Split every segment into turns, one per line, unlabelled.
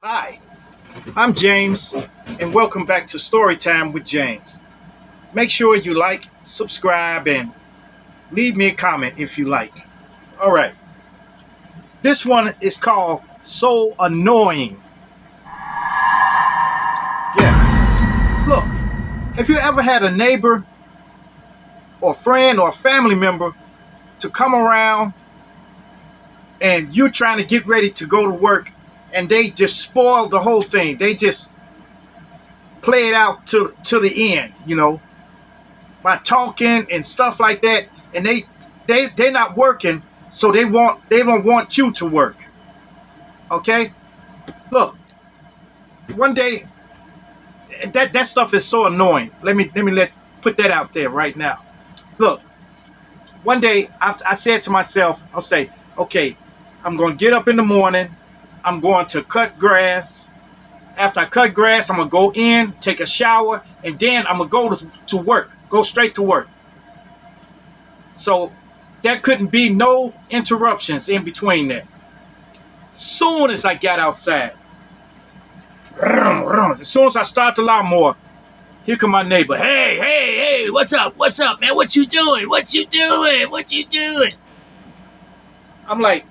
Hi, I'm James, and welcome back to Storytime with James. Make sure you like, subscribe, and leave me a comment if you like. All right, this one is called So Annoying. Yes, look, have you ever had a neighbor or friend or family member to come around and you're trying to get ready to go to work and they just spoil the whole thing? They just play it out to the end, by talking and stuff like that, and they're not working, so they don't want you to work. Okay, look, one day that stuff is so annoying. Let put that out there right now. Look, one day I said to myself, I'll say, okay, I'm going to get up in the morning, I'm going to cut grass. After I cut grass, I'm gonna go in, take a shower, and then I'm gonna go to work, go straight to work. So there couldn't be no interruptions in between there. Soon as I got outside, as soon as I start the lawnmower, here come my neighbor. Hey, what's up, man? What you doing? What you doing? What you doing? I'm like,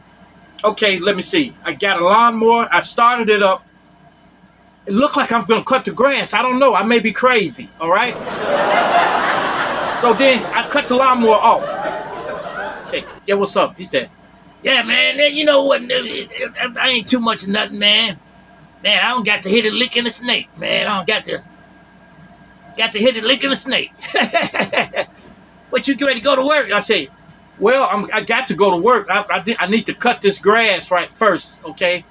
okay, let me see. I got a lawnmower. I started it up. It looked like I'm gonna cut the grass. I don't know. I may be crazy. All right. So then I cut the lawnmower off. I said, yeah, what's up? He said, yeah, man, you know what? I ain't too much of nothing, man. Man, I don't got to hit it licking a snake, man. I don't got to hit it licking a snake. What, you get ready to go to work? I say, well, I got to go to work. I need to cut this grass right first, okay?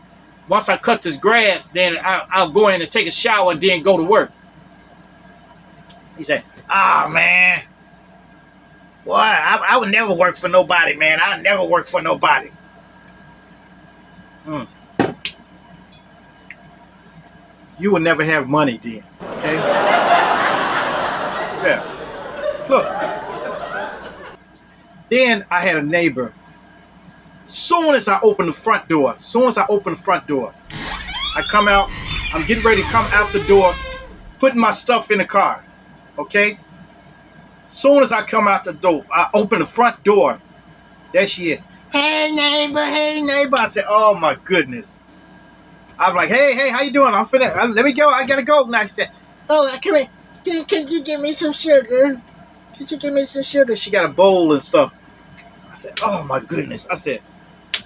Once I cut this grass, then I'll go in and take a shower and then go to work. He said, oh, man. Boy, I would never work for nobody, man. I never work for nobody. You will never have money then, okay? Yeah. Look. Then I had a neighbor. Soon as I open the front door, I come out. I'm getting ready to come out the door, putting my stuff in the car, okay? Soon as I come out the door, I open the front door. There she is. Hey neighbor, hey neighbor. I said, oh my goodness. I'm like, hey, how you doing? I'm finna. Let me go. I gotta go. Now she said, oh, come here. Can you give me some sugar? Could you give me some sugar? She got a bowl and stuff. I said, oh my goodness. I said,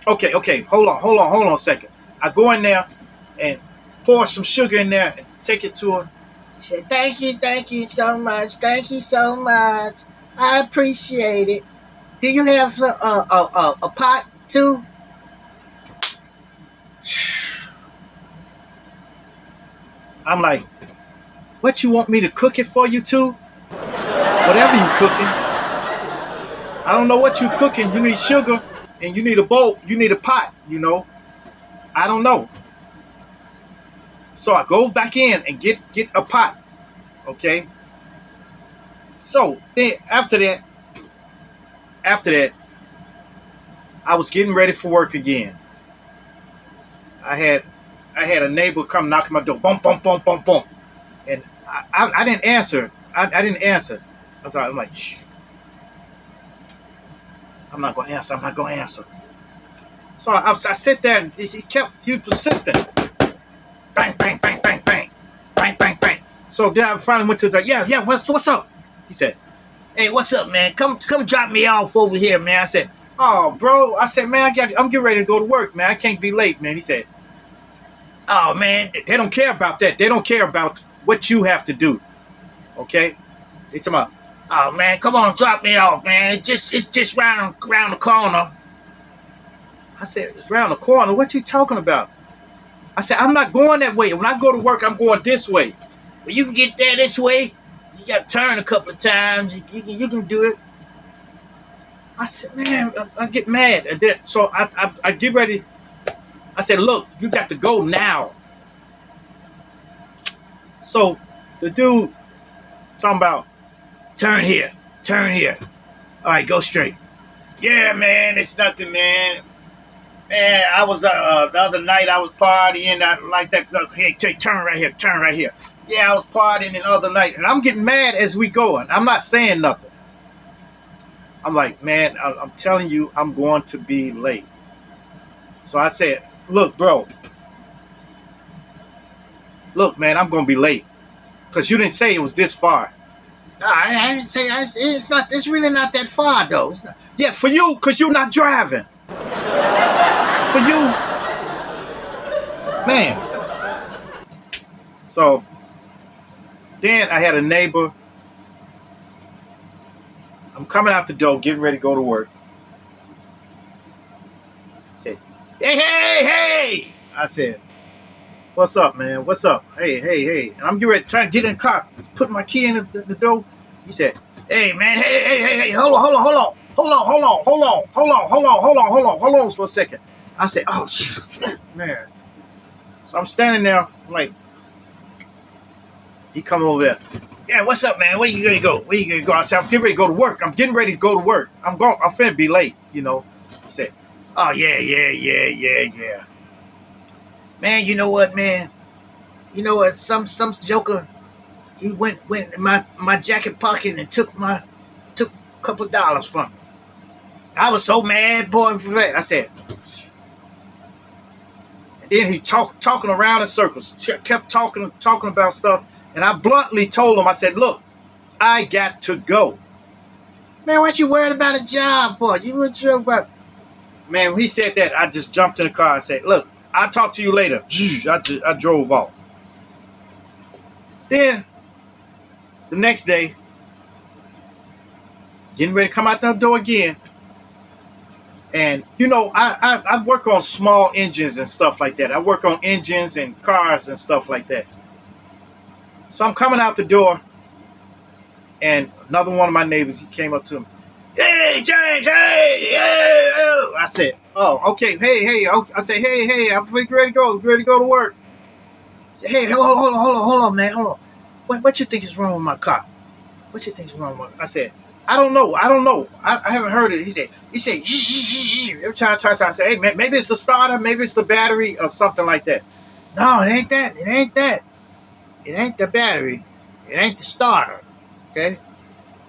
okay, hold on a second. I go in there and pour some sugar in there and take it to her. She said, thank you so much. Thank you so much. I appreciate it. Do you have a pot too? I'm like, what, you want me to cook it for you too? Whatever you cooking. I don't know what you cooking. You need sugar and you need a bowl. You need a pot, I don't know. So I go back in and get a pot. Okay. So then after that, I was getting ready for work again. I had a neighbor come knock on my door. Boom, boom, boom, boom, boom. And I didn't answer. I didn't answer. I'm like, shh. I'm not going to answer. So I sat there and he was persistent. Bang, bang, bang, bang, bang. Bang, bang, bang. So then I finally went to the, yeah, what's up? He said, hey, what's up, man? Come drop me off over here, man. I said, oh, bro. I said, man, I'm getting ready to go to work, man. I can't be late, man. He said, oh, man, they don't care about that. They don't care about what you have to do. Okay? They talking about, oh, man, come on, drop me off, man. It's just round the corner. I said, it's round the corner? What you talking about? I said, I'm not going that way. When I go to work, I'm going this way. Well, you can get there this way. You got to turn a couple of times. You can do it. I said, man, I get mad. And then, so I get ready. I said, look, you got to go now. So the dude talking about, turn here. All right, go straight. Yeah, man, it's nothing, man. Man, I was the other night I was partying like that. Hey, turn right here, turn right here. Yeah, I was partying the other night, and I'm getting mad as we going. I'm not saying nothing. I'm like, man, I'm telling you, I'm going to be late. So I said, look, bro, look, man, I'm going to be late because you didn't say it was this far. No, I didn't say it's not. It's really not that far though. It's not. Yeah, for you, because you're not driving. For you, man. So then I had a neighbor. I'm coming out the door, getting ready to go to work. I said, hey. I said, what's up, man? What's up? Hey. And I'm getting ready to try to get in the car, put my key in the door. He said, hey, man, hey, hold on for a second. I said, oh, shit, man. So I'm standing there, I'm like, he come over there. Yeah, what's up, man? Where you gonna go? I said, I'm getting ready to go to work. I'm finna be late, you know. He said, oh, yeah. Man, you know what, man? You know what? Some joker, he went in my jacket pocket and took a couple of dollars from me. I was so mad, boy, for that. I said, and then he talking around in circles, kept talking about stuff, and I bluntly told him, I said, look, I got to go. Man, what you worried about a job for? You were joking about. Man, when he said that, I just jumped in the car and said, look, I'll talk to you later. I drove off. Then, the next day, getting ready to come out the door again. And, you know, I work on small engines and stuff like that. I work on engines and cars and stuff like that. So I'm coming out the door, and another one of my neighbors, he came up to him. Hey, James, hey. I said, oh, okay, hey. I said, hey, I'm ready to go to work. I said, hey, hold on, man, hold on. What you think is wrong with my car? What you think is wrong with my? I said, I don't know. I haven't heard it. He said, every time I try to say, hey, man, maybe it's the starter, maybe it's the battery or something like that. No, it ain't that. It ain't the battery. It ain't the starter. Okay?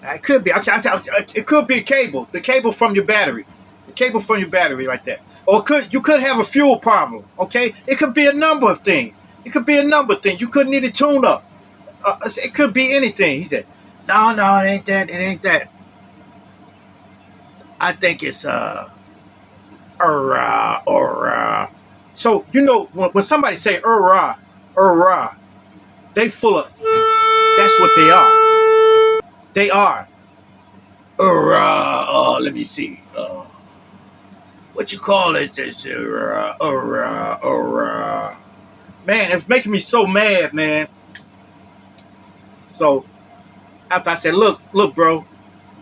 Now, it could be. It could be a cable. The cable from your battery. The cable from your battery like that. Or you could have a fuel problem. Okay? It could be a number of things. You could need a tune-up. It could be anything. He said, no, it ain't that. I think it's So, you know, when somebody say they full of, that's what they are. They are. Let me see. What you call it? This Man, it's making me so mad, man. So, after I said, look, bro,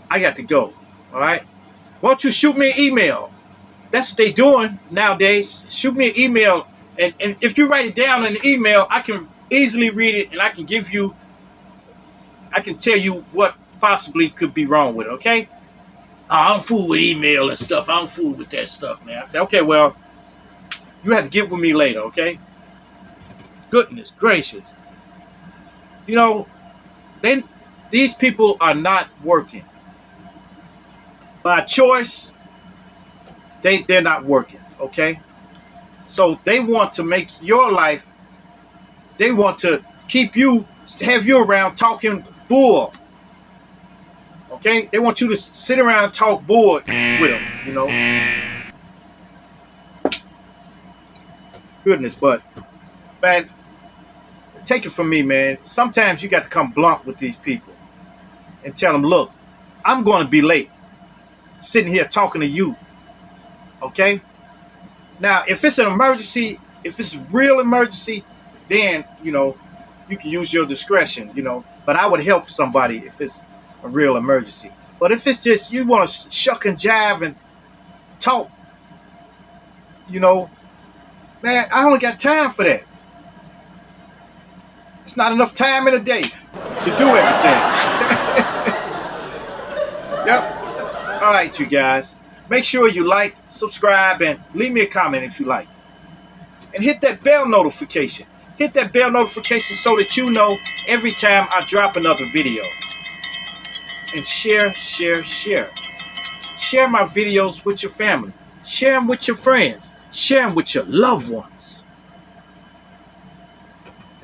I got to go. All right? Why don't you shoot me an email? That's what they doing nowadays. Shoot me an email. And if you write it down in the email, I can easily read it, and I can tell you what possibly could be wrong with it, okay? I don't fool with email and stuff. I don't fool with that stuff, man. I said, okay, well, you have to get with me later, okay? Goodness gracious. You know, these people are not working. By choice, they're not working, okay? So they want to make your life, they want to have you around talking bull. Okay? They want you to sit around and talk bull with them, you know? Goodness, but, man, take it from me, man. Sometimes you got to come blunt with these people and tell them, look, I'm going to be late sitting here talking to you. Okay? Now, if it's an emergency, if it's a real emergency, then, you know, you can use your discretion, you know. But I would help somebody if it's a real emergency. But if it's just you want to shuck and jive and talk, you know, man, I only got time for that. It's not enough time in a day to do everything. Yep. All right, you guys. Make sure you like, subscribe, and leave me a comment if you like. And hit that bell notification. Hit that bell notification so that you know every time I drop another video. And share, share, share. Share my videos with your family. Share them with your friends. Share them with your loved ones.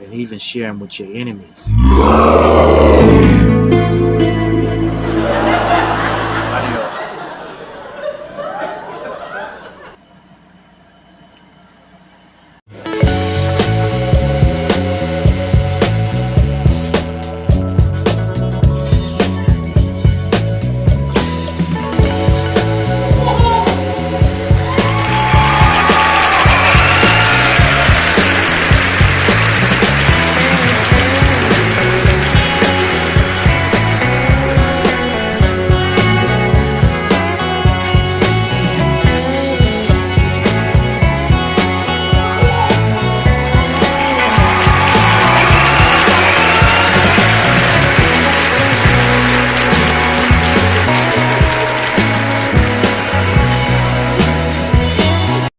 And even share them with your enemies.